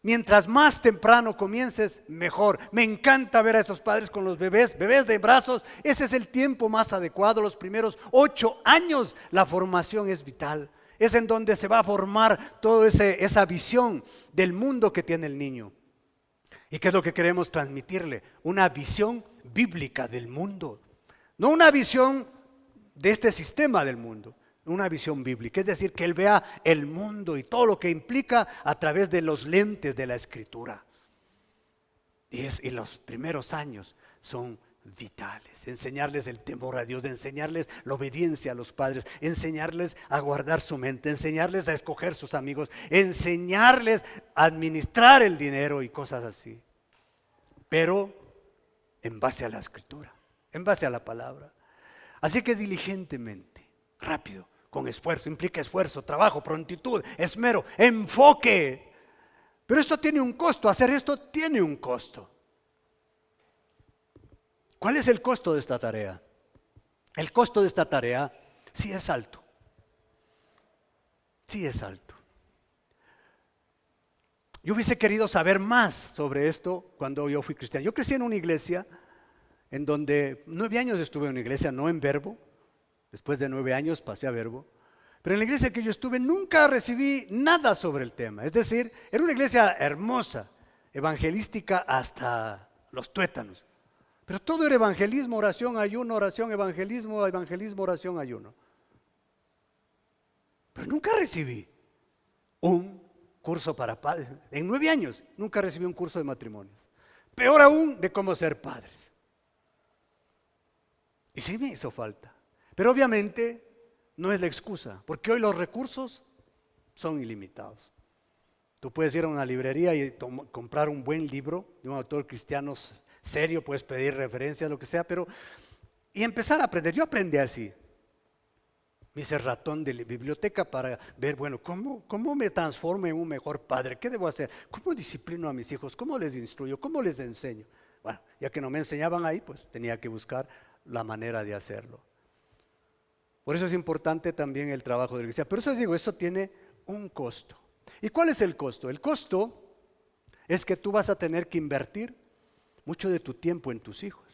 Mientras más temprano comiences, mejor. Me encanta ver a esos padres con los bebés de brazos. Ese es el tiempo más adecuado, los primeros 8 años. La formación es vital. Es en donde se va a formar toda esa visión del mundo que tiene el niño. ¿Y qué es lo que queremos transmitirle? Una visión bíblica del mundo. No una visión de este sistema del mundo, una visión bíblica. Es decir, que él vea el mundo y todo lo que implica a través de los lentes de la Escritura. Y los primeros años son vitales. Enseñarles el temor a Dios, enseñarles la obediencia a los padres, enseñarles a guardar su mente, enseñarles a escoger sus amigos, enseñarles a administrar el dinero y cosas así. Pero en base a la Escritura, en base a la palabra. Así que diligentemente, rápido, con esfuerzo, implica esfuerzo, trabajo, prontitud, esmero, enfoque. Pero esto tiene un costo, hacer esto tiene un costo. ¿Cuál es el costo de esta tarea? El costo de esta tarea sí es alto. Sí es alto. Yo hubiese querido saber más sobre esto cuando yo fui cristiano. Yo crecí en una iglesia en donde 9 años estuve en una iglesia, no en Verbo. Después de 9 años pasé a Verbo. Pero en la iglesia que yo estuve nunca recibí nada sobre el tema. Es decir, era una iglesia hermosa, evangelística hasta los tuétanos. Pero todo era evangelismo, oración, ayuno, oración, evangelismo, evangelismo, oración, ayuno. Pero nunca recibí un curso para padres. En 9 años nunca recibí un curso de matrimonios. Peor aún de cómo ser padres. Y sí me hizo falta. Pero obviamente no es la excusa, porque hoy los recursos son ilimitados. Tú puedes ir a una librería y comprar un buen libro de un autor cristiano serio, puedes pedir referencias, lo que sea, y empezar a aprender. Yo aprendí así. Me hice ratón de la biblioteca para ver, bueno, ¿cómo me transformo en un mejor padre? ¿Qué debo hacer? ¿Cómo disciplino a mis hijos? ¿Cómo les instruyo? ¿Cómo les enseño? Bueno, ya que no me enseñaban ahí, pues tenía que buscar la manera de hacerlo. Por eso es importante también el trabajo de la iglesia. Pero eso digo, eso tiene un costo. ¿Y cuál es el costo? El costo es que tú vas a tener que invertir mucho de tu tiempo en tus hijos.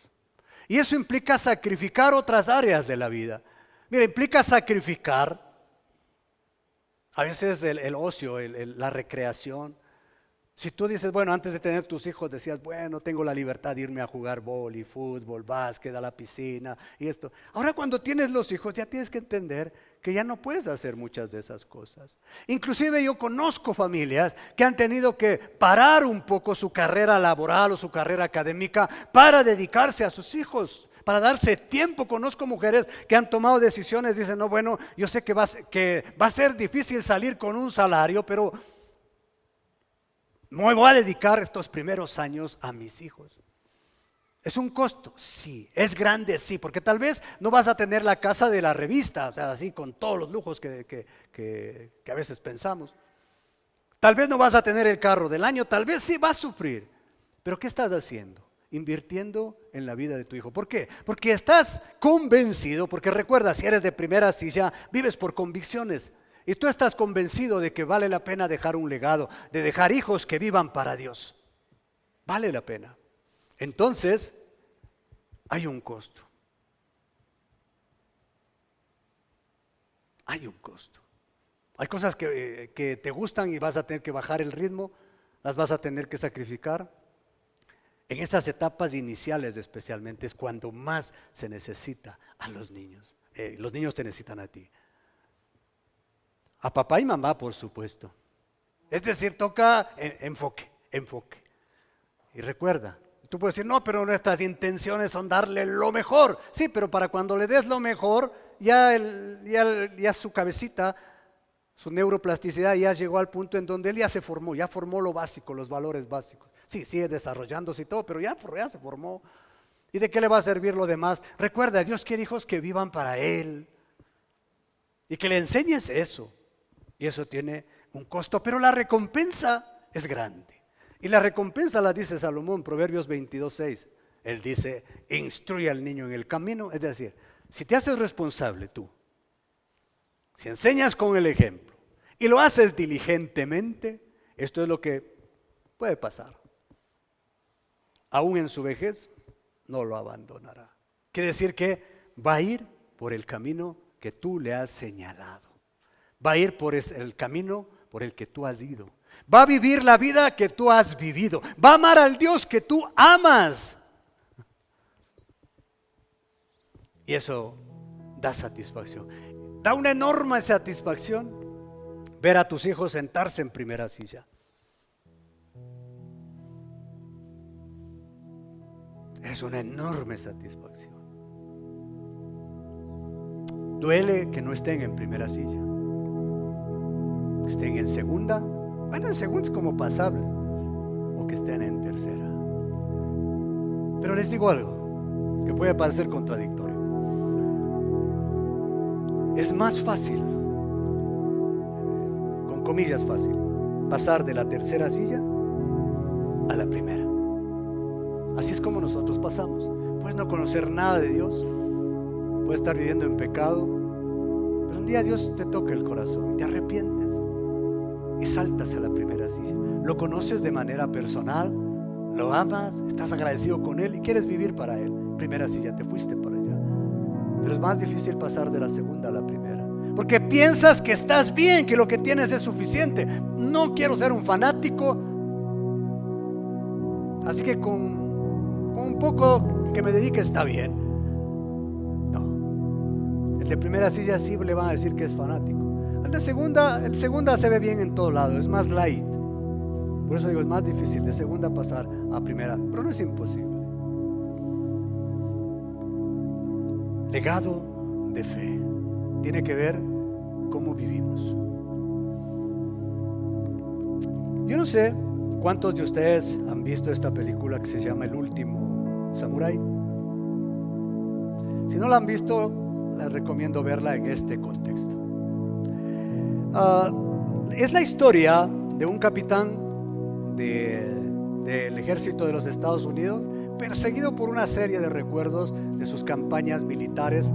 Y eso implica sacrificar otras áreas de la vida. Mira, implica sacrificar a veces el ocio, la recreación. Si tú dices, bueno, antes de tener tus hijos decías, bueno, tengo la libertad de irme a jugar vóley, fútbol, básquet, a la piscina y esto. Ahora cuando tienes los hijos ya tienes que entender que ya no puedes hacer muchas de esas cosas. Inclusive yo conozco familias que han tenido que parar un poco su carrera laboral o su carrera académica para dedicarse a sus hijos, para darse tiempo. Conozco mujeres que han tomado decisiones, dicen, no, bueno, yo sé que va a ser difícil salir con un salario, pero me voy a dedicar estos primeros años a mis hijos. ¿Es un costo? Sí. ¿Es grande? Sí, porque tal vez no vas a tener la casa de la revista, o sea, así con todos los lujos que a veces pensamos. Tal vez no vas a tener el carro del año, tal vez sí vas a sufrir. Pero ¿qué estás haciendo? Invirtiendo en la vida de tu hijo. ¿Por qué? Porque estás convencido, porque recuerda, si eres de primera silla, vives por convicciones. Y tú estás convencido de que vale la pena dejar un legado, de dejar hijos que vivan para Dios. Vale la pena. Entonces, hay un costo. Hay un costo. Hay cosas que te gustan y vas a tener que bajar el ritmo, las vas a tener que sacrificar. En esas etapas iniciales especialmente es cuando más se necesita a los niños. Los niños te necesitan a ti. A papá y mamá, por supuesto. Es decir, toca enfoque. Y recuerda, tú puedes decir, no, pero nuestras intenciones son darle lo mejor. Sí, pero para cuando le des lo mejor, ya su cabecita, su neuroplasticidad ya llegó al punto en donde él ya formó lo básico, los valores básicos. Sí, sigue desarrollándose y todo, pero ya se formó. ¿Y de qué le va a servir lo demás? Recuerda, Dios quiere hijos que vivan para Él y que le enseñes eso. Y eso tiene un costo, pero la recompensa es grande. Y la recompensa la dice Salomón, Proverbios 22:6. Él dice, instruye al niño en el camino. Es decir, si te haces responsable tú, si enseñas con el ejemplo y lo haces diligentemente, esto es lo que puede pasar. Aún en su vejez no lo abandonará. Quiere decir que va a ir por el camino que tú le has señalado. Va a ir por el camino por el que tú has ido. Va a vivir la vida que tú has vivido. Va a amar al Dios que tú amas. Y eso da satisfacción. Da una enorme satisfacción ver a tus hijos sentarse en primera silla. Es una enorme satisfacción. Duele que no estén en primera silla. Que estén en segunda. Bueno, en segunda es como pasable. O que estén en tercera. Pero les digo algo que puede parecer contradictorio. Es más fácil, con comillas fácil, pasar de la tercera silla a la primera. Así es como nosotros pasamos. Puedes no conocer nada de Dios, puedes estar viviendo en pecado, pero un día Dios te toca el corazón y te arrepientes y saltas a la primera silla. Lo conoces de manera personal, lo amas, estás agradecido con Él y quieres vivir para Él. Primera silla, te fuiste para allá. Pero es más difícil pasar de la segunda a la primera, porque piensas que estás bien, que lo que tienes es suficiente. No quiero ser un fanático, así que con un poco que me dedique está bien. No. El de primera silla sí le van a decir que es fanático. El segunda se ve bien en todo lado, es más light. Por eso digo, es más difícil de segunda pasar a primera, pero no es imposible. Legado de fe tiene que ver cómo vivimos. Yo no sé cuántos de ustedes han visto esta película que se llama El Último Samurái. Si no la han visto, les recomiendo verla en este contexto. Es la historia de un capitán del ejército de los Estados Unidos, perseguido por una serie de recuerdos de sus campañas militares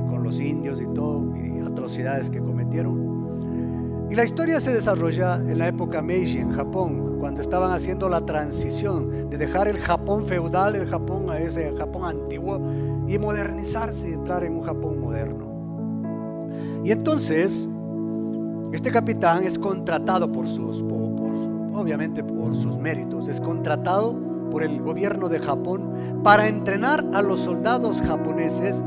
con los indios y todo, y atrocidades que cometieron. Y la historia se desarrolla en la época Meiji, en Japón, cuando estaban haciendo la transición de dejar el Japón feudal, el Japón a ese Japón antiguo, y modernizarse y entrar en un Japón moderno. Y entonces este capitán es contratado obviamente por sus méritos, es contratado por el gobierno de Japón para entrenar a los soldados japoneses,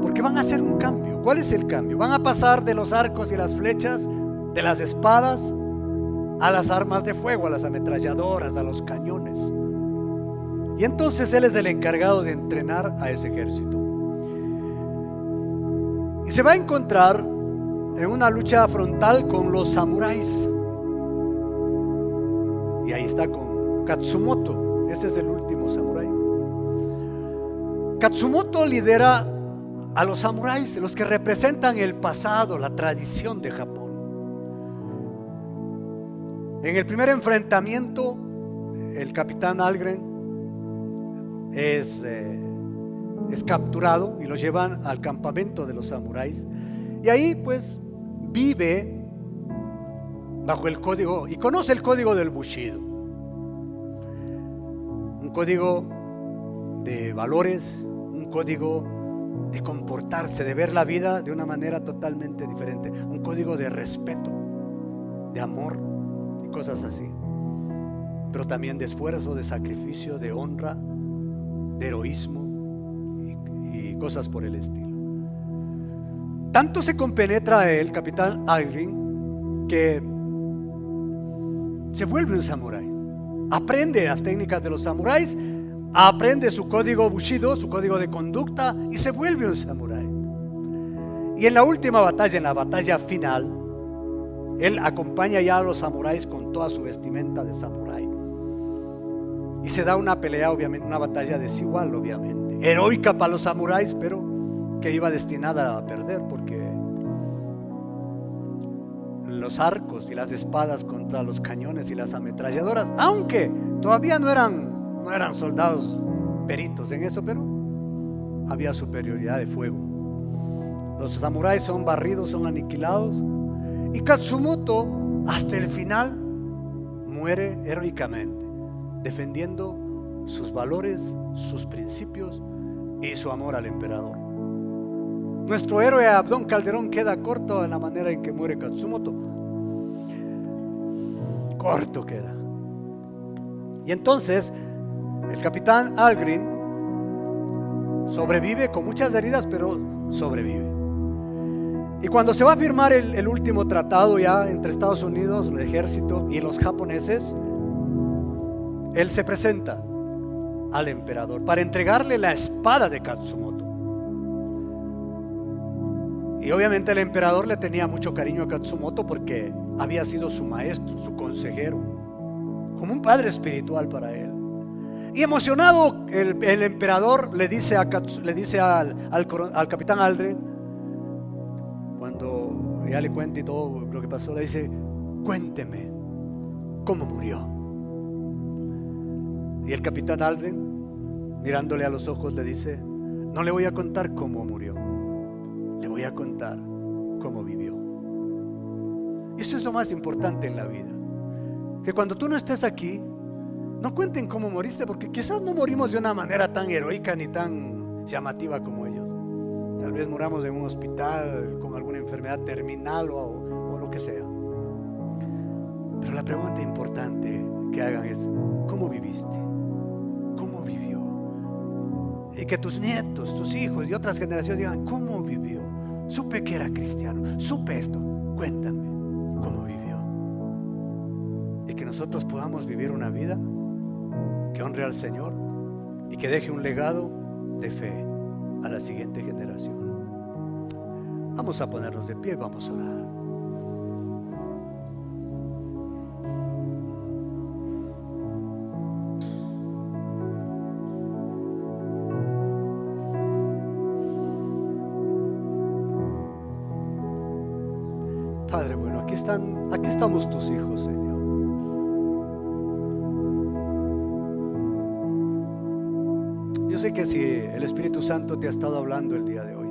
porque van a hacer un cambio. ¿Cuál es el cambio? Van a pasar de los arcos y las flechas, de las espadas, a las armas de fuego, a las ametralladoras, a los cañones. Y entonces él es el encargado de entrenar a ese ejército. Y se va a encontrar en una lucha frontal con los samuráis. Y ahí está con Katsumoto. Ese es el último samurái. Katsumoto lidera a los samuráis, los que representan el pasado, la tradición de Japón. En el primer enfrentamiento, el capitán Algren es capturado y lo llevan al campamento de los samuráis. Y ahí pues vive bajo el código y conoce el código del Bushido, un código de valores, un código de comportarse, de ver la vida de una manera totalmente diferente, un código de respeto, de amor y cosas así, pero también de esfuerzo, de sacrificio, de honra, de heroísmo y cosas por el estilo. Tanto se compenetra el capitán Algren que se vuelve un samurái. Aprende las técnicas de los samuráis, aprende su código Bushido, su código de conducta, y se vuelve un samurái. Y en la última batalla, en la batalla final, él acompaña ya a los samuráis con toda su vestimenta de samurái. Y se da una pelea, obviamente, una batalla desigual, obviamente. Heroica para los samuráis, pero que iba destinada a perder, porque los arcos y las espadas contra los cañones y las ametralladoras, aunque todavía no eran soldados peritos en eso, pero había superioridad de fuego. Los samuráis son barridos, son aniquilados, y Katsumoto hasta el final muere heroicamente, defendiendo sus valores, sus principios y su amor al emperador. Nuestro héroe Abdón Calderón queda corto en la manera en que muere Katsumoto. Corto queda. Y entonces el capitán Algren sobrevive con muchas heridas, pero sobrevive. Y cuando se va a firmar el último tratado ya entre Estados Unidos, el ejército y los japoneses, él se presenta al emperador para entregarle la espada de Katsumoto. Y obviamente el emperador le tenía mucho cariño a Katsumoto porque había sido su maestro, su consejero, como un padre espiritual para él. Y emocionado, el emperador le dice al capitán Algren, cuando ya le cuenta y todo lo que pasó, le dice: cuénteme cómo murió. Y el capitán Algren, mirándole a los ojos, le dice: no le voy a contar cómo murió, le voy a contar cómo vivió. Y eso es lo más importante en la vida, que cuando tú no estés aquí, no cuenten cómo moriste, porque quizás no morimos de una manera tan heroica ni tan llamativa como ellos. Tal vez moramos en un hospital con alguna enfermedad terminal o lo que sea. Pero la pregunta importante que hagan es: ¿cómo viviste? ¿Cómo vivió? Y que tus nietos, tus hijos y otras generaciones digan, ¿cómo vivió? Supe que era cristiano, supe esto, cuéntame cómo vivió. Y que nosotros podamos vivir una vida que honre al Señor y que deje un legado de fe a la siguiente generación. Vamos a ponernos de pie, vamos a orar. Padre bueno, aquí estamos tus hijos, Señor. Yo sé que si el Espíritu Santo te ha estado hablando el día de hoy,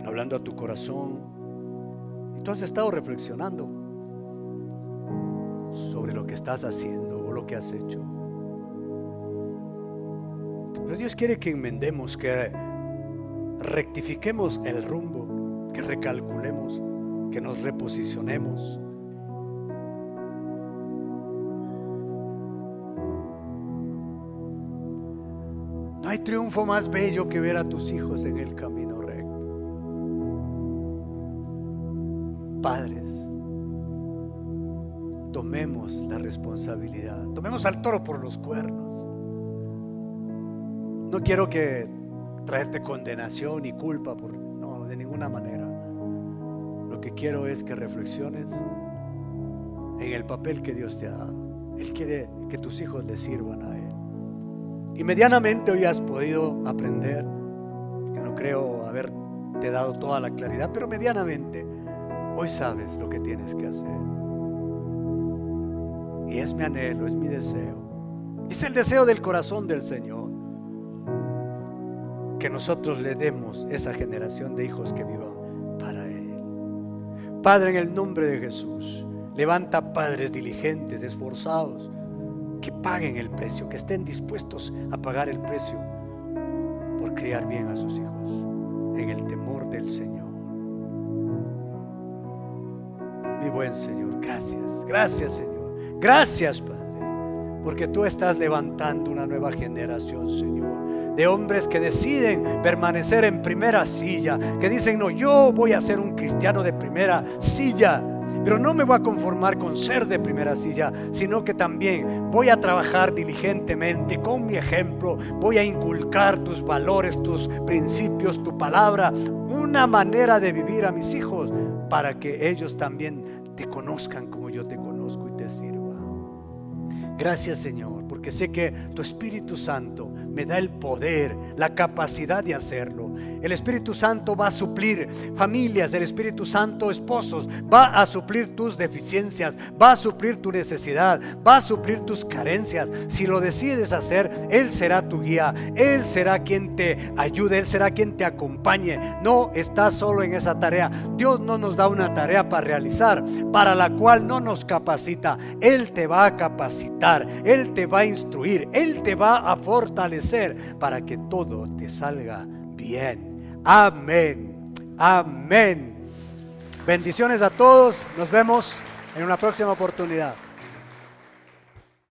hablando a tu corazón, y tú has estado reflexionando sobre lo que estás haciendo o lo que has hecho, pero Dios quiere que enmendemos, que rectifiquemos el rumbo, que recalculemos, que nos reposicionemos. No hay triunfo más bello que ver a tus hijos en el camino recto. Padres, tomemos la responsabilidad, tomemos al toro por los cuernos. No quiero que traerte condenación y culpa, no, de ninguna manera. Lo que quiero es que reflexiones en el papel que Dios te ha dado. Él quiere que tus hijos le sirvan a Él. Y medianamente hoy has podido aprender, que no creo haberte dado toda la claridad, pero medianamente hoy sabes lo que tienes que hacer. Y es mi anhelo, es mi deseo, es el deseo del corazón del Señor, que nosotros le demos esa generación de hijos que vivan para Él. Padre, en el nombre de Jesús, levanta padres diligentes, esforzados, que paguen el precio, que estén dispuestos a pagar el precio por criar bien a sus hijos en el temor del Señor. Mi buen Señor, gracias, gracias Señor, gracias Padre, porque tú estás levantando una nueva generación, Señor, de hombres que deciden permanecer en primera silla, que dicen, no, yo voy a ser un cristiano de primera silla, pero no me voy a conformar con ser de primera silla, sino que también voy a trabajar diligentemente con mi ejemplo, voy a inculcar tus valores, tus principios, tu palabra, una manera de vivir a mis hijos, para que ellos también te conozcan como yo te conozco y te sirva. Gracias Señor, porque sé que tu Espíritu Santo me da el poder, la capacidad de hacerlo. El Espíritu Santo va a suplir familias, el Espíritu Santo esposos, va a suplir tus deficiencias, va a suplir tu necesidad, va a suplir tus carencias. Si lo decides hacer, Él será tu guía, Él será quien te ayude, Él será quien te acompañe. No estás solo en esa tarea. Dios no nos da una tarea para realizar, para la cual no nos capacita. Él te va a capacitar, Él te va a instruir, Él te va a fortalecer para que todo te salga bien. Amén, amén. Bendiciones a todos, nos vemos en una próxima oportunidad.